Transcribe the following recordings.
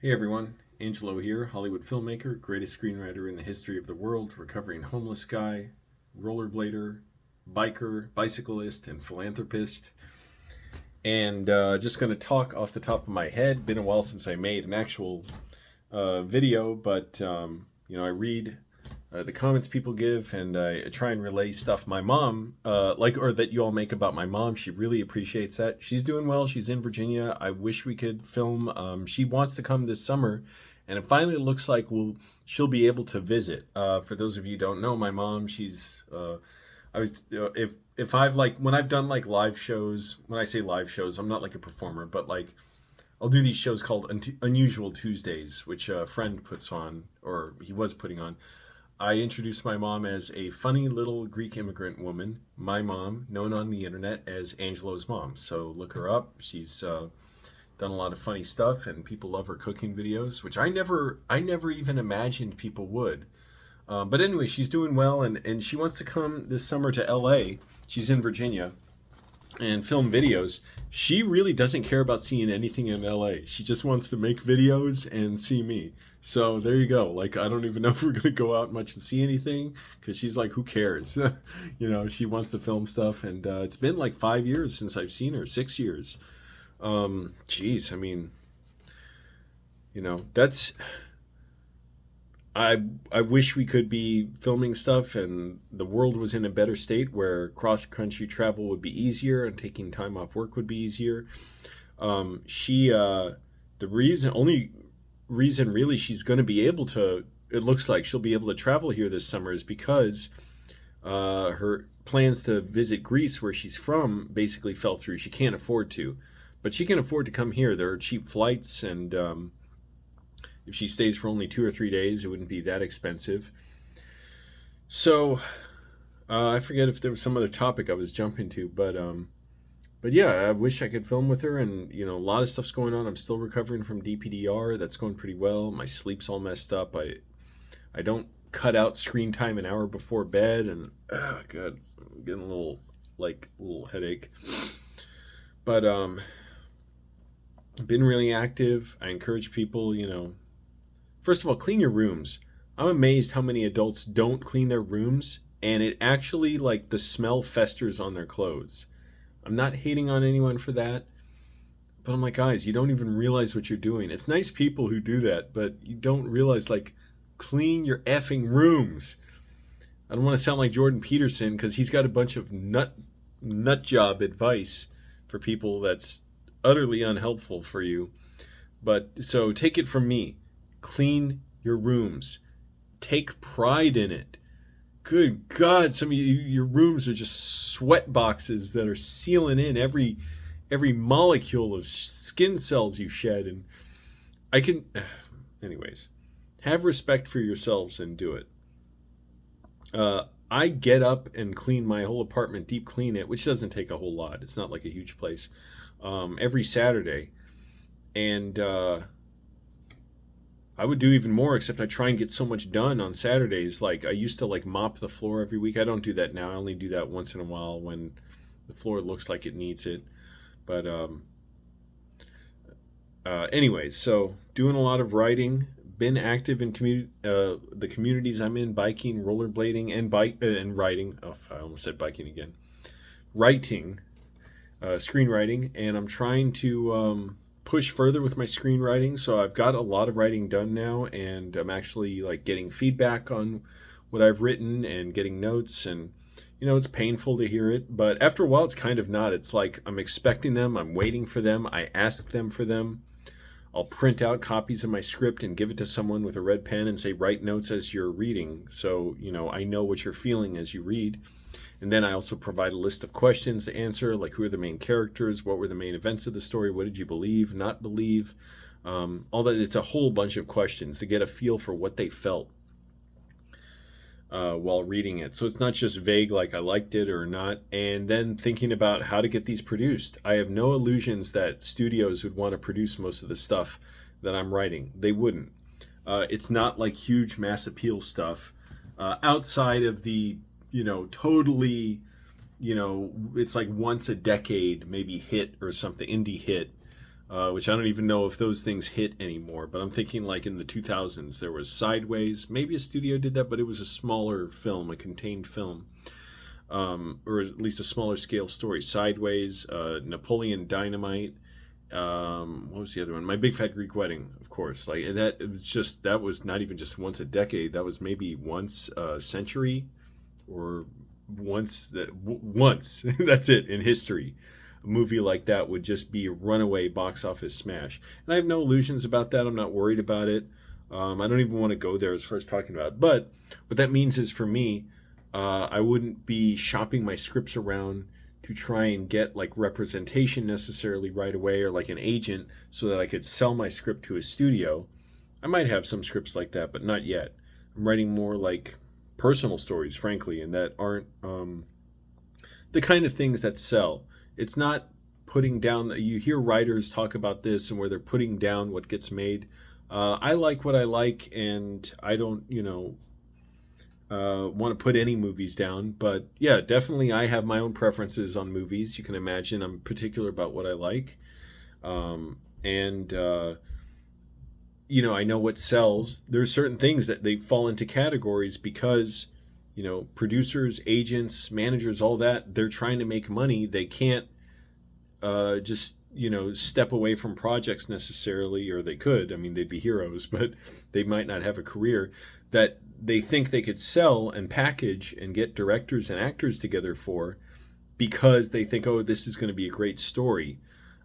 Hey everyone, Angelo here, Hollywood filmmaker, greatest screenwriter in the history of the world, recovering homeless guy, rollerblader, biker, bicyclist, and philanthropist. And just going to talk off the top of my head. Been a while since I made an actual video, but I read the comments people give, and I try and relay stuff my mom or that you all make about my mom. She really appreciates that. She's doing well. She's in Virginia. I wish we could film. She wants to come this summer, and it finally looks like she'll be able to visit. For those of you who don't know, my mom, she's I was if I've like when I've done like live shows. When I say live shows, I'm not like a performer, but like I'll do these shows called Unusual Tuesdays, which a friend puts on, or he was putting on. I introduced my mom as a funny little Greek immigrant woman. My mom, known on the internet as Angelo's mom. So look her up. She's done a lot of funny stuff, and people love her cooking videos, which I never even imagined people would. But anyway, she's doing well, and she wants to come this summer to L.A. She's in Virginia and film videos. She really doesn't care about seeing anything in LA. She just wants to make videos and see me. So there you go. Like, I don't even know if we're going to go out much and see anything because she's like, who cares? She wants to film stuff. And it's been like 5 years since I've seen her, 6 years. Geez, I mean, that's I wish we could be filming stuff and the world was in a better state where cross country travel would be easier and taking time off work would be easier. She The reason only reason really she's going to be able to, it looks like she'll be able to travel here this summer, is because her plans to visit Greece, where she's from, basically fell through. She can't afford to, but she can afford to come here. There are cheap flights, and if she stays for only 2 or 3 days, it wouldn't be that expensive. So I forget if there was some other topic I was jumping to, but yeah, I wish I could film with her. And a lot of stuff's going on. I'm still recovering from DPDR. That's going pretty well. My sleep's all messed up. I don't cut out screen time an hour before bed, and God, I'm getting a little headache. But been really active. I encourage people, first of all, clean your rooms. I'm amazed how many adults don't clean their rooms, and it actually, like, the smell festers on their clothes. I'm not hating on anyone for that, but I'm like, guys, you don't even realize what you're doing. It's nice people who do that, but you don't realize, like, clean your effing rooms. I don't want to sound like Jordan Peterson because he's got a bunch of nut job advice for people that's utterly unhelpful for you. But so take it from me. Clean your rooms. Take pride in it. Good God, some of your rooms are just sweat boxes that are sealing in every molecule of skin cells you shed. And I can, anyways, have respect for yourselves and do it. I get up and clean my whole apartment, deep clean it, which doesn't take a whole lot. It's not like a huge place. Every Saturday, and I would do even more, except I try and get so much done on Saturdays. Like, I used to like mop the floor every week. I don't do that now. I only do that once in a while when the floor looks like it needs it. But anyways, so doing a lot of writing. Been active in the communities I'm in: biking, rollerblading, and writing. Oh, I almost said biking again. Writing, screenwriting, and I'm trying to push further with my screenwriting. So I've got a lot of writing done now, and I'm actually like getting feedback on what I've written and getting notes. And it's painful to hear it, but after a while, it's kind of not. It's like I'm expecting them, I'm waiting for them, I ask them for them. I'll print out copies of my script and give it to someone with a red pen and say, write notes as you're reading. So, I know what you're feeling as you read. And then I also provide a list of questions to answer, like who are the main characters, what were the main events of the story, what did you believe, not believe, all that. It's a whole bunch of questions to get a feel for what they felt while reading it. So it's not just vague, like I liked it or not. And then thinking about how to get these produced. I have no illusions that studios would want to produce most of the stuff that I'm writing. They wouldn't. It's not like huge mass appeal stuff outside of the totally, it's like once a decade maybe hit or something, indie hit. which I don't even know if those things hit anymore. But I'm thinking like in the 2000s, there was Sideways. Maybe a studio did that, but it was a smaller film, a contained film, or at least a smaller scale story. Sideways, Napoleon Dynamite. What was the other one? My Big Fat Greek Wedding, of course. Like, and that it was just that was not even just once a decade. That was maybe once a century, or once that's it in history. A movie like that would just be a runaway box office smash. And I have no illusions about that. I'm not worried about it. I don't even want to go there as far as talking about it. But what that means is for me, I wouldn't be shopping my scripts around to try and get like representation necessarily right away, or like an agent, so that I could sell my script to a studio. I might have some scripts like that, but not yet. I'm writing more like personal stories, frankly, and that aren't the kind of things that sell. It's not putting down. You hear writers talk about this and where they're putting down what gets made. I like what I like, and I don't, want to put any movies down. But yeah, definitely, I have my own preferences on movies. You can imagine I'm particular about what I like, and I know what sells. There's certain things that they fall into categories because, producers, agents, managers, all that, they're trying to make money. They can't just, step away from projects necessarily, or they could. I mean, they'd be heroes, but they might not have a career that they think they could sell and package and get directors and actors together for, because they think, oh, this is going to be a great story.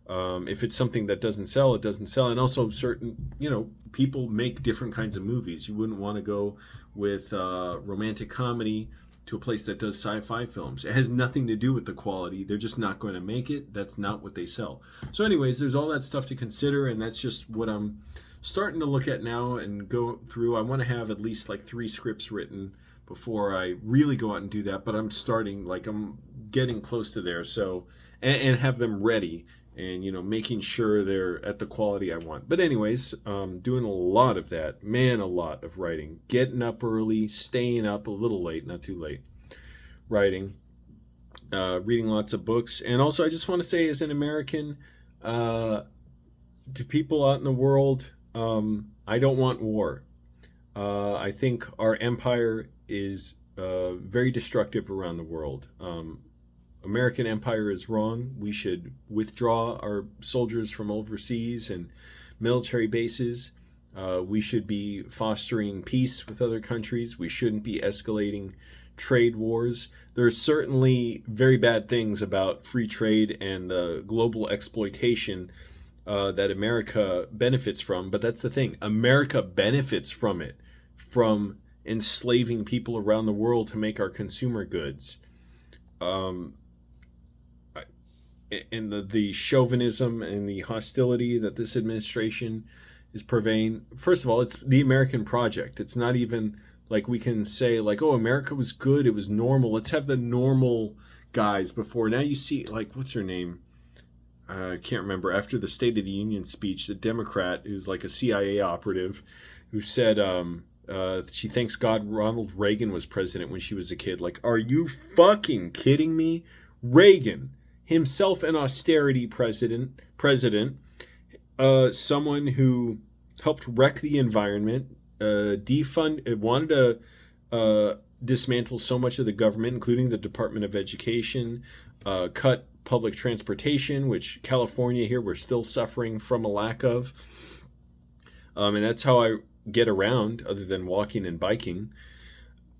If it's something that doesn't sell, it doesn't sell. And also, certain, people make different kinds of movies. You wouldn't want to go with romantic comedy to a place that does sci-fi films. It has nothing to do with the quality. They're just not going to make it. That's not what they sell. So anyways, there's all that stuff to consider, and that's just what I'm starting to look at now and go through. I want to have at least like 3 scripts written before I really go out and do that, but I'm starting, like, I'm getting close to there. So, and have them ready, and making sure they're at the quality I want. But anyways, doing a lot of that, man, a lot of writing, getting up early, staying up a little late, not too late, writing, reading lots of books. And also, I just want to say, as an American, to people out in the world, I don't want war. I think our empire is very destructive around the world. American empire is wrong. We should withdraw our soldiers from overseas and military bases. We should be fostering peace with other countries. We shouldn't be escalating trade wars. There are certainly very bad things about free trade and the global exploitation that America benefits from. But that's the thing. America benefits from it, from enslaving people around the world to make our consumer goods. And the chauvinism and the hostility that this administration is purveying. First of all, it's the American project. It's not even like we can say, like, oh, America was good, it was normal. Let's have the normal guys before. Now you see, like, what's her name? I can't remember. After the State of the Union speech, the Democrat who's like a CIA operative who said she thanks God Ronald Reagan was president when she was a kid. Like, are you fucking kidding me? Reagan, himself an austerity president, someone who helped wreck the environment, wanted to dismantle so much of the government, including the Department of Education, cut public transportation, which California here we're still suffering from a lack of. And that's how I get around, other than walking and biking.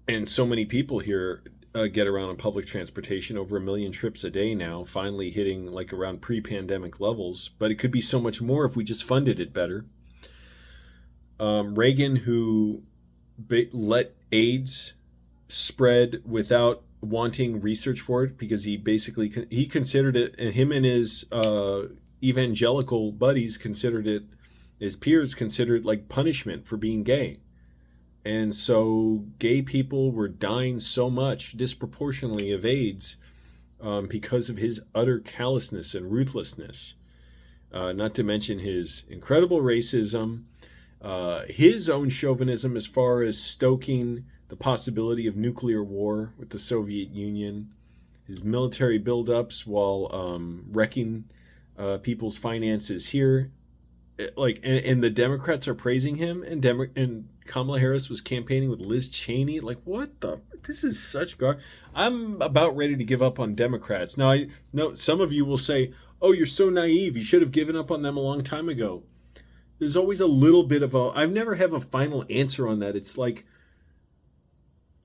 And so many people here get around on public transportation, over 1 million trips a day now, finally hitting like around pre-pandemic levels. But it could be so much more if we just funded it better. Reagan, who let AIDS spread without wanting research for it, because he considered it, and him and his evangelical buddies considered it, his peers considered, like, punishment for being gay. And so gay people were dying so much disproportionately of AIDS because of his utter callousness and ruthlessness. Not to mention his incredible racism, his own chauvinism as far as stoking the possibility of nuclear war with the Soviet Union, his military buildups while wrecking people's finances here. And the Democrats are praising him, and Kamala Harris was campaigning with Liz Cheney. Like, what the? This is such gar. I'm about ready to give up on Democrats. Now, I know some of you will say, "Oh, you're so naive. You should have given up on them a long time ago." There's always a little bit of a. I've never have a final answer on that. It's like,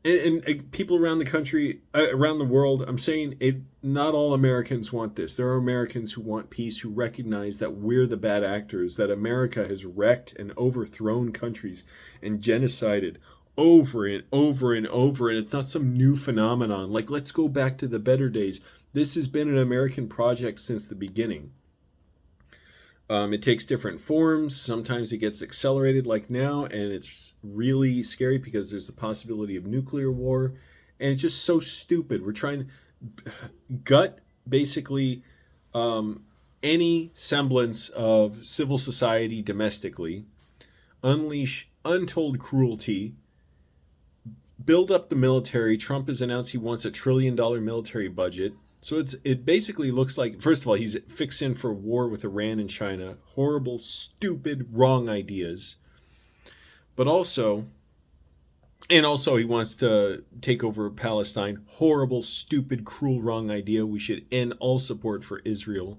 and people around the country, around the world, I'm saying it. Not all Americans want this. There are Americans who want peace, who recognize that we're the bad actors, that America has wrecked and overthrown countries and genocided over and over and over, and it's not some new phenomenon. Like, let's go back to the better days. This has been an American project since the beginning. It takes different forms. Sometimes it gets accelerated like now, and it's really scary because there's the possibility of nuclear war. And it's just so stupid. We're trying to gut basically any semblance of civil society domestically, unleash untold cruelty, build up the military. Trump has announced he wants $1 trillion military budget. So it basically looks like, first of all, he's fixing for war with Iran and China. Horrible, stupid, wrong ideas. But also he wants to take over Palestine. Horrible, stupid, cruel, wrong idea. We should end all support for Israel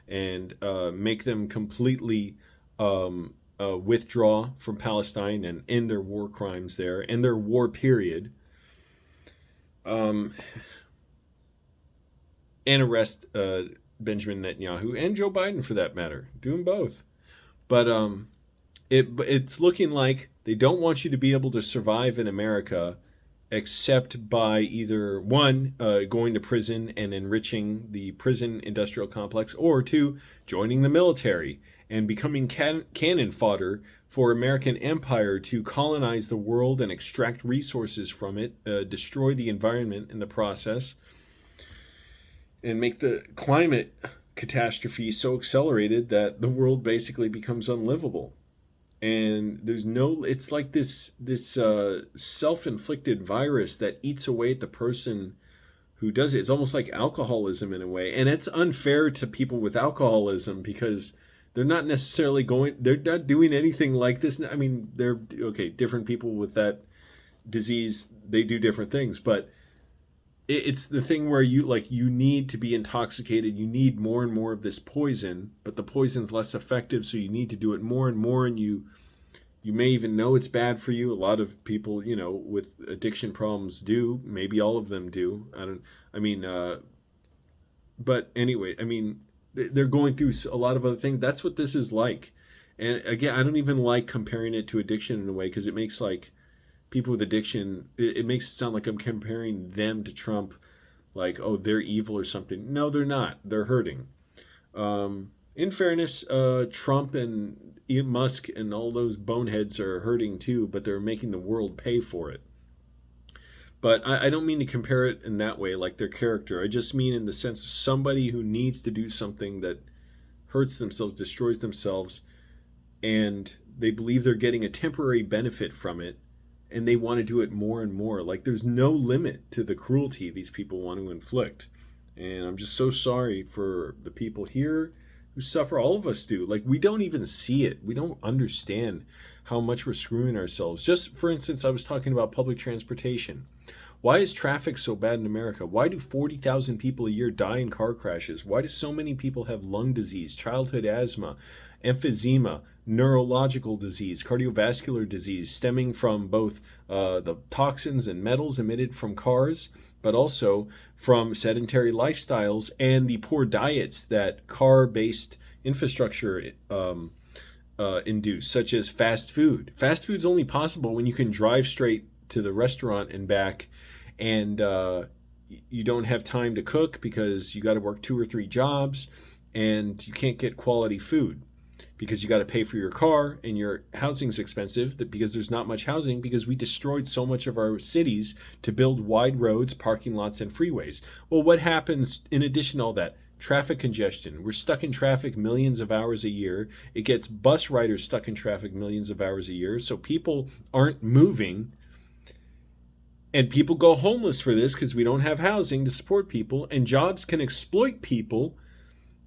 and make them completely withdraw from Palestine and end their war crimes there, end their war period. And arrest Benjamin Netanyahu and Joe Biden for that matter. Do them both. But it's looking like they don't want you to be able to survive in America except by either one, going to prison and enriching the prison industrial complex, or two, joining the military and becoming cannon fodder for American empire to colonize the world and extract resources from it, destroy the environment in the process, and make the climate catastrophe so accelerated that the world basically becomes unlivable. And it's like this self-inflicted virus that eats away at the person who does it. It's almost like alcoholism in a way. And it's unfair to people with alcoholism because they're not doing anything like this. I mean, different people with that disease, they do different things, but it's the thing where you need to be intoxicated. You need more and more of this poison, but the poison's less effective, so you need to do it more and more, and you may even know it's bad for you. A lot of people, with addiction problems do. Maybe all of them do. But anyway, they're going through a lot of other things. That's what this is like. And again, I don't even like comparing it to addiction in a way, because it makes people with addiction, it makes it sound like I'm comparing them to Trump, like, oh, they're evil or something. No, they're not. They're hurting. In fairness, Trump and Elon Musk and all those boneheads are hurting too, but they're making the world pay for it. But I don't mean to compare it in that way, like their character. I just mean in the sense of somebody who needs to do something that hurts themselves, destroys themselves, and they believe they're getting a temporary benefit from it, and they want to do it more and more. Like, there's no limit to the cruelty these people want to inflict. And I'm just so sorry for the people here who suffer. All of us do. Like, we don't even see it. We don't understand how much we're screwing ourselves. Just for instance, I was talking about public transportation. Why is traffic so bad in America? Why do 40,000 people a year die in car crashes? Why do so many people have lung disease, childhood asthma, emphysema, neurological disease, cardiovascular disease, stemming from both the toxins and metals emitted from cars, but also from sedentary lifestyles and the poor diets that car-based infrastructure induce, such as fast food. Fast food's only possible when you can drive straight to the restaurant and back, and you don't have time to cook because you got to work 2 or 3 jobs, and you can't get quality food because you got to pay for your car, and your housing's expensive because there's not much housing, because we destroyed so much of our cities to build wide roads, parking lots, and freeways. Well, what happens in addition to all that? Traffic congestion. We're stuck in traffic millions of hours a year. It gets bus riders stuck in traffic millions of hours a year. So people aren't moving, and people go homeless for this because we don't have housing to support people, and jobs can exploit people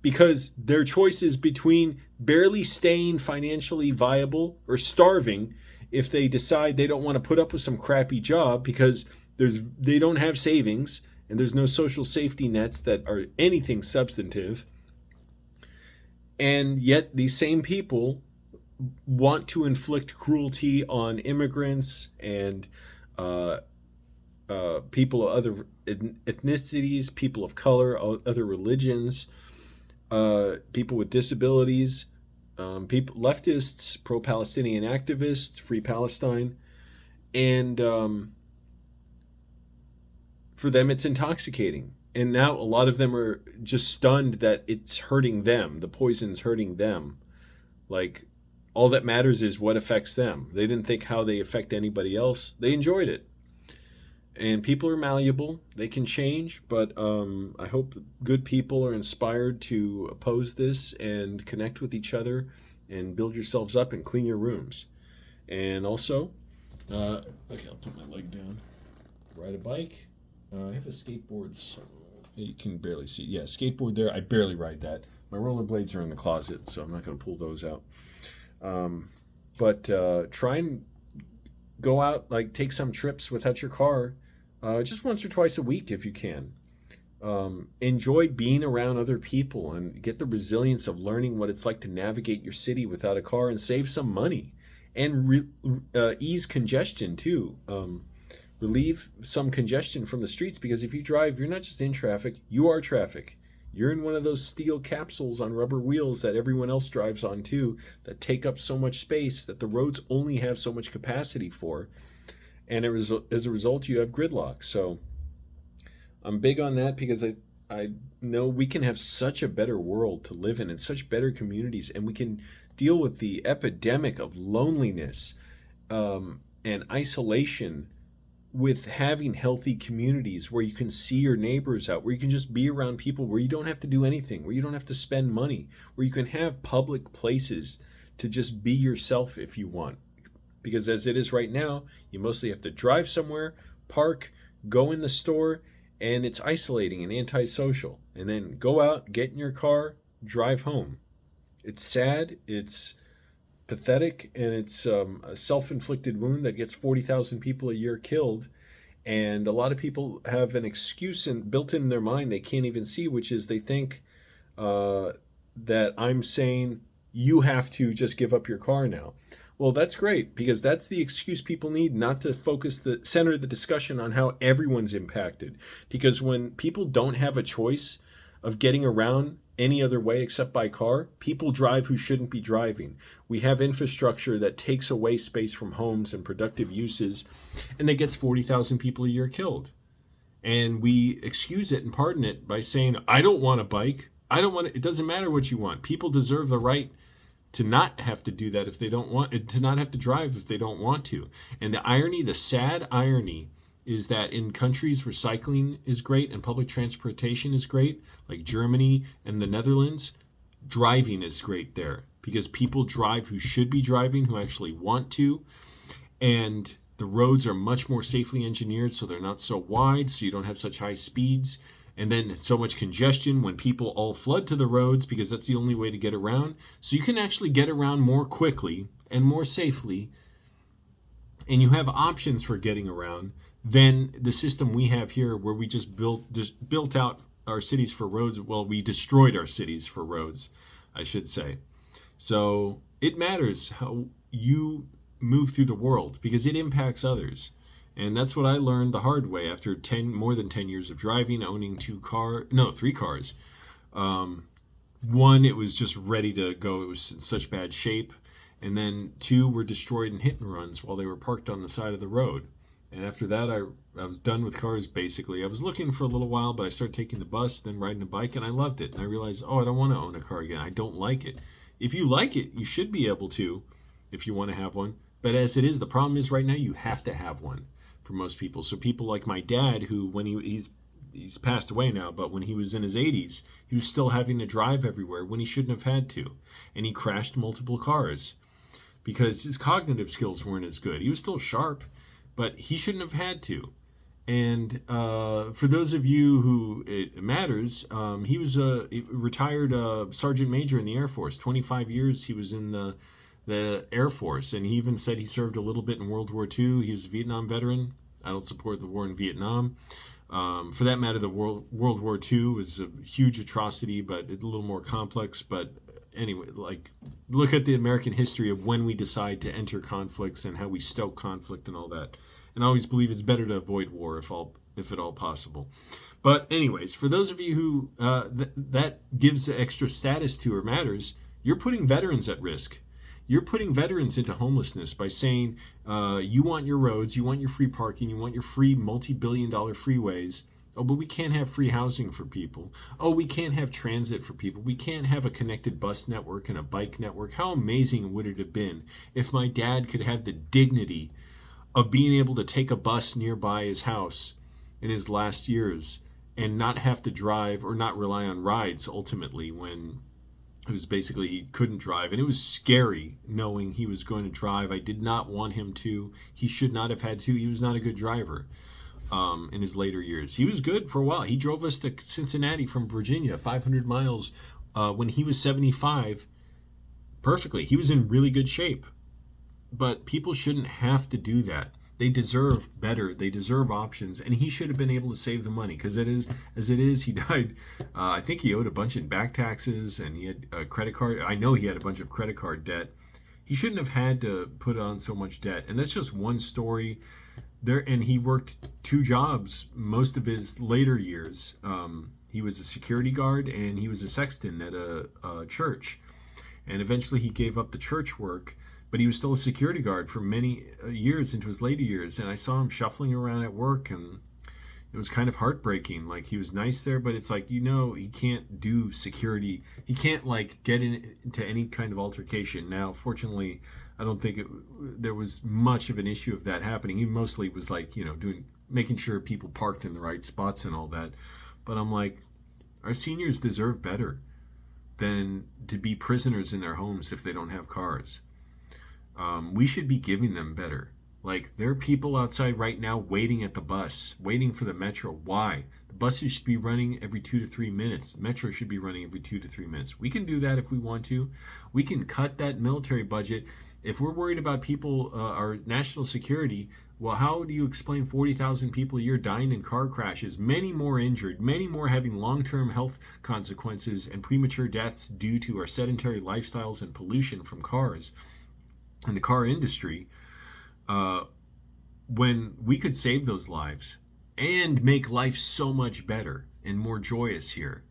because their choice is between barely staying financially viable or starving if they decide they don't want to put up with some crappy job because they don't have savings and there's no social safety nets that are anything substantive. And yet these same people want to inflict cruelty on immigrants and uh, people of other ethnicities, people of color, other religions, people with disabilities, people, leftists, pro-Palestinian activists, Free Palestine, and for them it's intoxicating. And now a lot of them are just stunned that it's hurting them. The poison's hurting them. Like, all that matters is what affects them. They didn't think how they affect anybody else. They enjoyed it. And people are malleable. They can change, but I hope good people are inspired to oppose this and connect with each other and build yourselves up and clean your rooms. And also, okay, I'll put my leg down. Ride a bike. I have a skateboard. So you can barely see. Yeah, skateboard there. I barely ride that. My rollerblades are in the closet, so I'm not going to pull those out. But try and go out, like take some trips without your car, just once or twice a week if you can. Enjoy being around other people and get the resilience of learning what it's like to navigate your city without a car and save some money and ease congestion too. Relieve some congestion from the streets, because if you drive, you're not just in traffic, you are traffic. You're in one of those steel capsules on rubber wheels that everyone else drives on too, that take up so much space that the roads only have so much capacity for. And as a result, you have gridlock. So I'm big on that because I know we can have such a better world to live in and such better communities, and we can deal with the epidemic of loneliness and isolation with having healthy communities where you can see your neighbors out, where you can just be around people, where you don't have to do anything, where you don't have to spend money, where you can have public places to just be yourself if you want. Because as it is right now, you mostly have to drive somewhere, park, go in the store, and it's isolating and antisocial. And then go out, get in your car, drive home. It's sad, it's pathetic, and it's a self-inflicted wound that gets 40,000 people a year killed. And a lot of people have an excuse built in their mind they can't even see, which is they think that I'm saying you have to just give up your car now. Well, that's great, because that's the excuse people need, not to center the discussion on how everyone's impacted. Because when people don't have a choice of getting around any other way except by car, people drive who shouldn't be driving. We have infrastructure that takes away space from homes and productive uses, and that gets 40,000 people a year killed. And we excuse it and pardon it by saying, I don't want a bike. I don't want it. It doesn't matter what you want. People deserve the right to not have to do that if they don't want, to not have to drive if they don't want to. And the irony, the sad irony, is that in countries where cycling is great and public transportation is great, like Germany and the Netherlands, driving is great there, because people drive who should be driving, who actually want to, and the roads are much more safely engineered, so they're not so wide, so you don't have such high speeds, and then so much congestion when people all flood to the roads, because that's the only way to get around. So you can actually get around more quickly and more safely, and you have options for getting around than the system we have here, where we just built out our cities for roads. Well, we destroyed our cities for roads, I should say. So it matters how you move through the world, because it impacts others. And that's what I learned the hard way after more than 10 years of driving, owning 3 cars. One, it was just ready to go. It was in such bad shape. And then 2 were destroyed in hit and runs while they were parked on the side of the road. And after that, I was done with cars, basically. I was looking for a little while, but I started taking the bus, then riding a bike, and I loved it. And I realized, I don't want to own a car again. I don't like it. If you like it, you should be able to, if you want to have one. But as it is, the problem is right now you have to have one for most people. So people like my dad, who when he's passed away now, but when he was in his 80s, he was still having to drive everywhere when he shouldn't have had to. And he crashed multiple cars because his cognitive skills weren't as good. He was still sharp, but he shouldn't have had to. And for those of you who it matters, he was a retired sergeant major in the Air Force. 25 years he was in the Air Force, and he even said he served a little bit in World War II. He was a Vietnam veteran. I don't support the war in Vietnam. For that matter, the World War II was a huge atrocity, but a little more complex. But anyway, like, look at the American history of when we decide to enter conflicts and how we stoke conflict and all that. And I always believe it's better to avoid war if at all possible. But anyways, for those of you who that gives extra status to or matters, you're putting veterans at risk. You're putting veterans into homelessness by saying you want your roads, you want your free parking, you want your free multi-billion-dollar freeways. Oh, but we can't have free housing for people. Oh, we can't have transit for people. We can't have a connected bus network and a bike network. How amazing would it have been if my dad could have the dignity of being able to take a bus nearby his house in his last years and not have to drive or not rely on rides ultimately when it was basically he couldn't drive. And it was scary knowing he was going to drive. I did not want him to. He should not have had to. He was not a good driver in his later years. He was good for a while. He drove us to Cincinnati from Virginia, 500 miles when he was 75 perfectly. He was in really good shape. But people shouldn't have to do that. They deserve better. They deserve options, and he should have been able to save the money because as it is, he died. I think he owed a bunch in back taxes, and he had a credit card. I know he had a bunch of credit card debt. He shouldn't have had to put on so much debt, and that's just one story. There, and he worked 2 jobs most of his later years. He was a security guard and he was a sexton at a church, and eventually he gave up the church work. But he was still a security guard for many years into his later years. And I saw him shuffling around at work, and it was kind of heartbreaking. Like, he was nice there, but it's like, he can't do security. He can't, like, get into any kind of altercation. Now, fortunately, I don't think there was much of an issue of that happening. He mostly was, like, making sure people parked in the right spots and all that. But I'm like, our seniors deserve better than to be prisoners in their homes if they don't have cars. We should be giving them better. Like, there are people outside right now waiting at the bus, waiting for the metro. Why? The buses should be running every 2 to 3 minutes. Metro should be running every 2 to 3 minutes. We can do that if we want to. We can cut that military budget. If we're worried about people, our national security, well, how do you explain 40,000 people a year dying in car crashes, many more injured, many more having long-term health consequences and premature deaths due to our sedentary lifestyles and pollution from cars? In the car industry, when we could save those lives and make life so much better and more joyous here.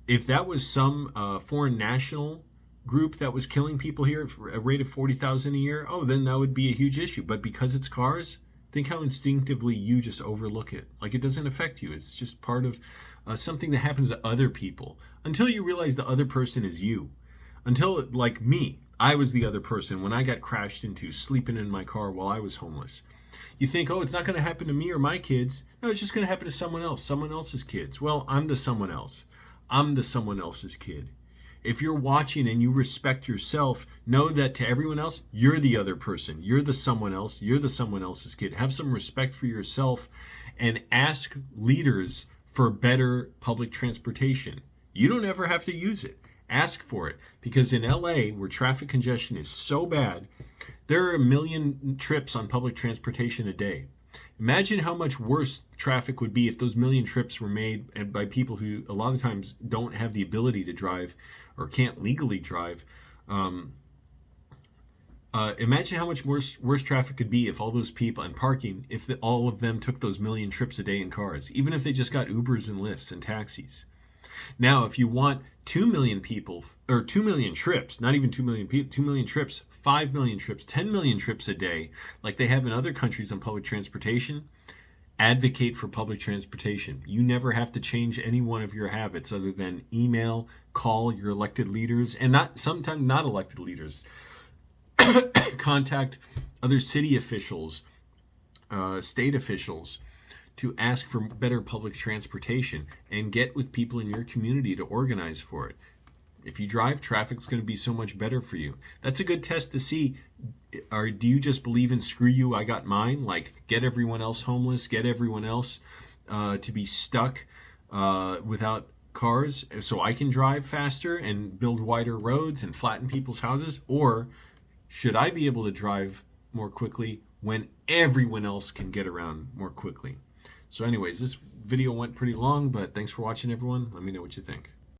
If that was some foreign national group that was killing people here at a rate of 40,000 a year, then that would be a huge issue. But because it's cars, think how instinctively you just overlook it. Like, it doesn't affect you. It's just part of something that happens to other people until you realize the other person is you. Until, like me, I was the other person when I got crashed into, sleeping in my car while I was homeless. You think, it's not going to happen to me or my kids. No, it's just going to happen to someone else's kids. Well, I'm the someone else. I'm the someone else's kid. If you're watching and you respect yourself, know that to everyone else, you're the other person. You're the someone else. You're the someone else's kid. Have some respect for yourself and ask leaders for better public transportation. You don't ever have to use it. Ask for it, because in LA, where traffic congestion is so bad, there are 1 million trips on public transportation a day. Imagine how much worse traffic would be if those 1 million trips were made by people who a lot of times don't have the ability to drive or can't legally drive. Imagine how much worse traffic could be if all those people, and parking, if all of them took those 1 million trips a day in cars, even if they just got Ubers and Lyfts and taxis. Now, if you want 2 million people, or 2 million trips, not even 2 million people, 2 million trips, 5 million trips, 10 million trips a day, like they have in other countries on public transportation, advocate for public transportation. You never have to change any one of your habits other than email, call your elected leaders, and sometimes not elected leaders. Contact other city officials, state officials, to ask for better public transportation and get with people in your community to organize for it. If you drive, traffic's going to be so much better for you. That's a good test to see, Or do you just believe in screw you, I got mine? Like, get everyone else homeless, get everyone else to be stuck without cars so I can drive faster and build wider roads and flatten people's houses? Or should I be able to drive more quickly when everyone else can get around more quickly? So anyways, this video went pretty long, but thanks for watching, everyone. Let me know what you think.